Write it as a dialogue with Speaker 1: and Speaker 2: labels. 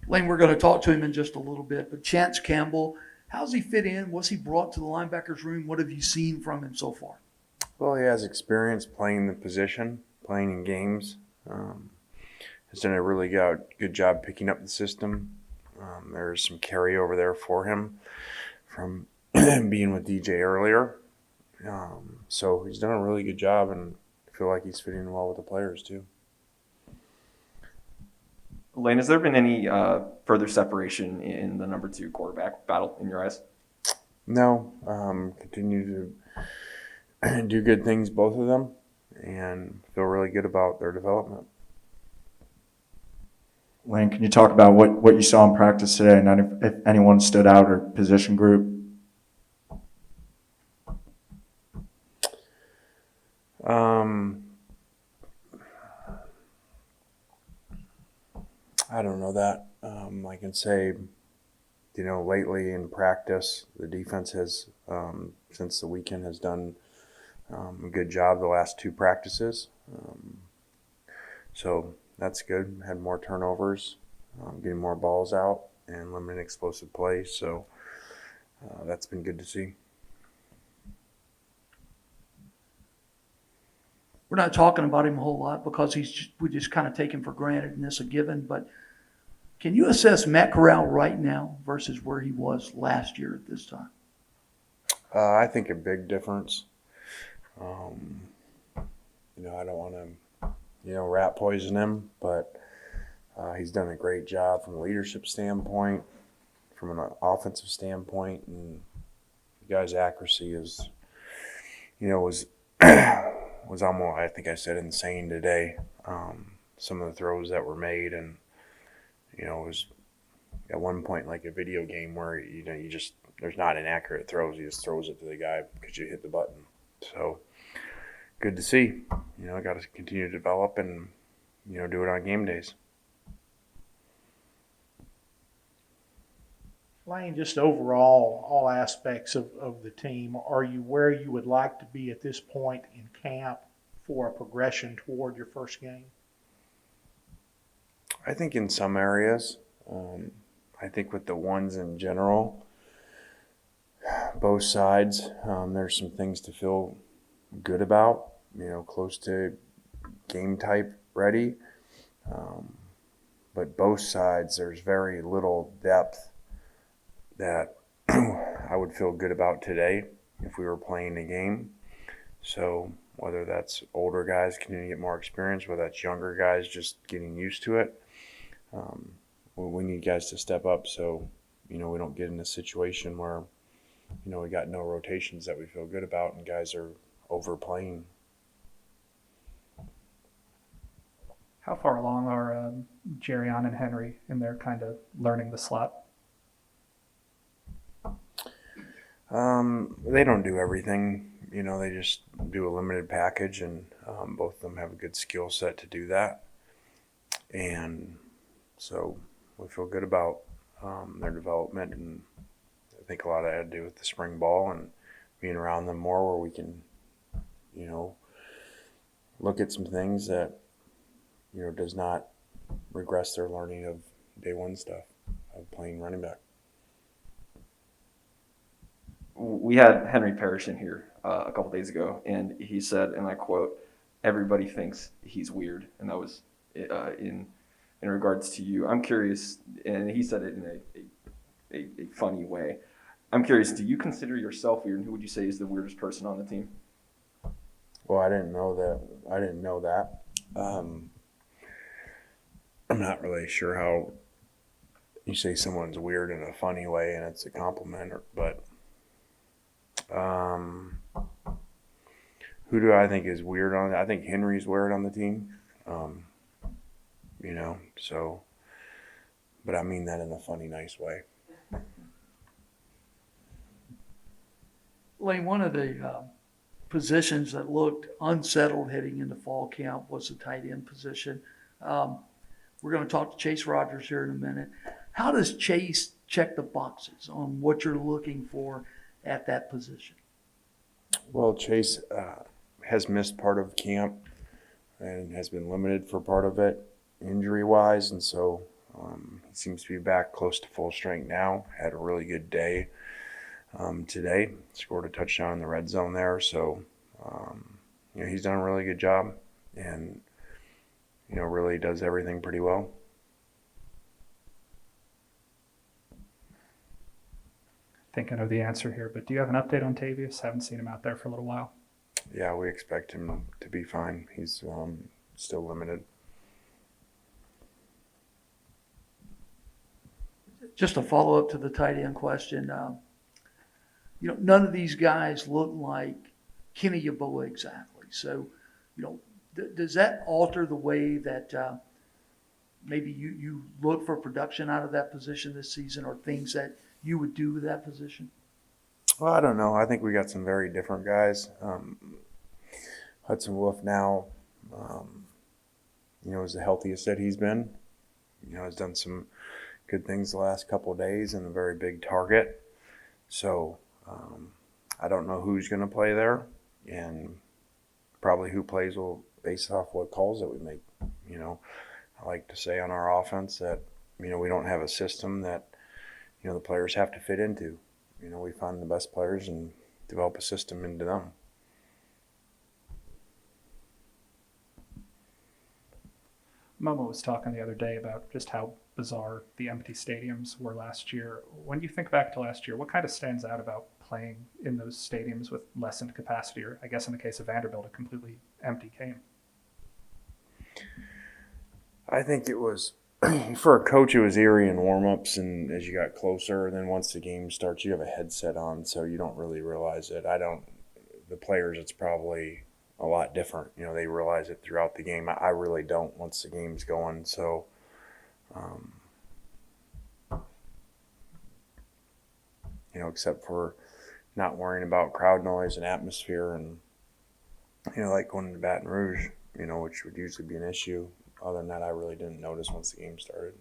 Speaker 1: Lane, we're going to talk to him in just a little bit, but Chance Campbell, how's he fit in? What's he brought to the linebackers room? What have you seen from him so far?
Speaker 2: Well, he has experience playing the position, playing in games. Um, has done a really good job picking up the system. There's some carryover there for him from being with DJ earlier. So he's done a really good job, and I feel like he's fitting well with the players too.
Speaker 3: Lane, has there been any further separation in the number 2 quarterback battle in your eyes?
Speaker 2: No, continue to do good things, both of them, and feel really good about their development.
Speaker 4: Lane, can you talk about what you saw in practice today and if anyone stood out or position group?
Speaker 2: I don't know that. I can say, lately in practice, the defense has, since the weekend, has done a good job the last 2 practices. So that's good. Had more turnovers, getting more balls out, and limiting explosive plays. So that's been good to see.
Speaker 1: We're not talking about him a whole lot because we just kind of take him for granted and it's a given. But can you assess Matt Corral right now versus where he was last year at this time?
Speaker 2: I think a big difference. I don't want to, rat poison him, but he's done a great job from a leadership standpoint, from an offensive standpoint, and the guy's accuracy is, was was almost, I think I said, insane today. Some of the throws that were made, and it was at one point like a video game where you just, there's not inaccurate throws. He just throws it to the guy because you hit the button. So good to see. I got to continue to develop and do it on game days.
Speaker 5: Lane, just overall, all aspects of the team, are you where you would like to be at this point in camp for a progression toward your first game?
Speaker 2: I think in some areas, I think with the ones in general, both sides, there's some things to feel good about, close to game type ready. But both sides, there's very little depth that I would feel good about today if we were playing a game. So whether that's older guys continuing to get more experience, whether that's younger guys just getting used to it, we need guys to step up so, we don't get in a situation where, we got no rotations that we feel good about and guys are overplaying.
Speaker 6: How far along are Jerrion and Henry in their kind of learning the slot?
Speaker 2: They don't do everything, they just do a limited package, and both of them have a good skill set to do that. And so we feel good about their development, and I think a lot of that had to do with the spring ball and being around them more where we can, look at some things that, does not regress their learning of day one stuff of playing running back.
Speaker 3: We had Henry Parrish in here a couple days ago, and he said, and I quote, "Everybody thinks he's weird," and that was in regards to you. I'm curious, and he said it in a funny way. I'm curious, do you consider yourself weird, and who would you say is the weirdest person on the team?
Speaker 2: Well, I didn't know that. I'm not really sure how you say someone's weird in a funny way and it's a compliment, but who do I think is weird on it? I think Henry's weird on the team. So, but I mean that in a funny, nice way.
Speaker 1: Lane, one of the positions that looked unsettled heading into fall camp was the tight end position. We're going to talk to Chase Rogers here in a minute. How does Chase check the boxes on what you're looking for at that position?
Speaker 2: Well, Chase has missed part of camp and has been limited for part of it injury-wise, and so He seems to be back close to full strength now. Had a really good day today. Scored a touchdown in the red zone there. So, he's done a really good job and, really does everything pretty well.
Speaker 6: I think I know the answer here, but do you have an update on Tavius? Haven't seen him out there for a little while.
Speaker 2: Yeah, we expect him to be fine. He's still limited.
Speaker 1: Just a follow-up to the tight end question. None of these guys look like Kenny Yeboah exactly. So, does that alter the way that maybe you look for production out of that position this season, or things that you would do with that position?
Speaker 2: Well, I don't know. I think we got some very different guys. Hudson Wolf now, is the healthiest that he's been. Has done some good things the last couple of days and a very big target. So I don't know who's going to play there, and probably who plays will base off what calls that we make. I like to say on our offense that, we don't have a system that, the players have to fit into. We find the best players and develop a system into them.
Speaker 6: Momo was talking the other day about just how bizarre the empty stadiums were last year. When you think back to last year, what kind of stands out about playing in those stadiums with lessened capacity, or I guess in the case of Vanderbilt, a completely empty game?
Speaker 2: I think it was, for a coach, it was eerie in warm-ups, and as you got closer, then once the game starts, you have a headset on, so you don't really realize it. The players, it's probably a lot different. They realize it throughout the game. I really don't once the game's going, so except for not worrying about crowd noise and atmosphere and, like going to Baton Rouge, which would usually be an issue. Other than that, I really didn't notice once the game started.